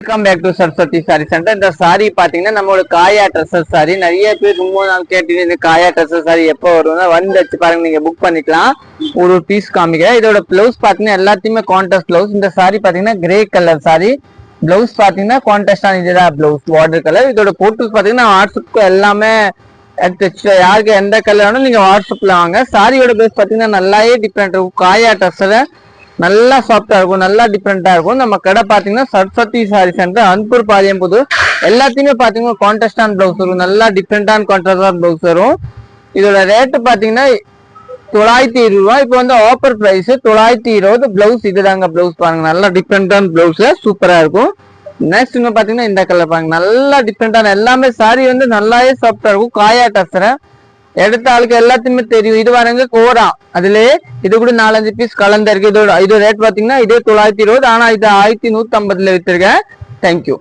Welcome back to Saraswathi sari centre. இந்த சாரி பாத்தீங்கன்னா நம்மளோட காயா ட்ரெஸ்ஸஸ் சாரி. நிறைய பேர் ரொம்ப நாள் கேட்டீங்க இந்த காயா ட்ரெஸ்ஸஸ் சாரி எப்போ வரும்னா வந்துச்சு பாருங்க, நீங்க புக் பண்ணிக்கலாம். ஒரு பீஸ் காமிக்கிறேன். இதோட பிளவுஸ் பாத்தீங்கன்னா எல்லாத்தையுமே கான்ட்ராஸ்ட் பிளவுஸ். இந்த சாரி பாத்தீங்கன்னா கிரே கலர் சாரி. பிளவுஸ் பாத்தீங்கன்னா கான்ட்ராஸ்டான இதுதான் பிளவுஸ், வாட்டர் கலர். இதோட போட்டோஸ் பாத்தீங்கன்னா வாட்ஸ்அப்க்கு எல்லாமே எடுத்து யாருக்கு எந்த கலர் வேணும் நீங்க வாட்ஸ்அப்ல வாங்க. சாரியோட பேஸ் பாத்தீங்கன்னா நல்லாவே டிஃப்ரெண்ட் இருக்கும். காயா ட்ரெஸ்ல நல்லா சாஃப்டா இருக்கும், நல்லா டிஃப்ரெண்டா இருக்கும். நம்ம கடை பாத்தீங்கன்னா சரஸ்வதி சாரி சென்டர், அன்பூர் பாளையம்புதூர். எல்லாத்தையுமே பாத்தீங்கன்னா கான்ட்ராஸ்டான பிளவுஸ் வரும், நல்லா டிஃப்ரெண்டான கான்ட்ராஸ்டான பிளவுஸ் வரும். இதோட ரேட்டு பாத்தீங்கன்னா 920 ரூபாய். இப்போ வந்து ஆஃபர் பிரைஸ் 920. பிளவுஸ் இதுதாங்க பிளவுஸ் பாருங்க, நல்லா டிஃப்ரெண்டான பிளவுஸ், சூப்பரா இருக்கும். நெக்ஸ்ட் பாத்தீங்கன்னா இந்த கலர் பாருங்க, நல்லா டிஃப்ரெண்டான எல்லாமே சாரி வந்து நல்லாவே சாஃப்டா இருக்கும். காயா டசர எடுத்த ஆளுக்கு எல்லாத்தையுமே தெரியும். இது பாருங்க கோரா, அதுலயே இது கூட 4-5 பீஸ் கலந்து இருக்கு. இதோட ரேட் பாத்தீங்கன்னா இதே 920, ஆனா இது 1150 வித்துருக்கேன். தேங்க்யூ.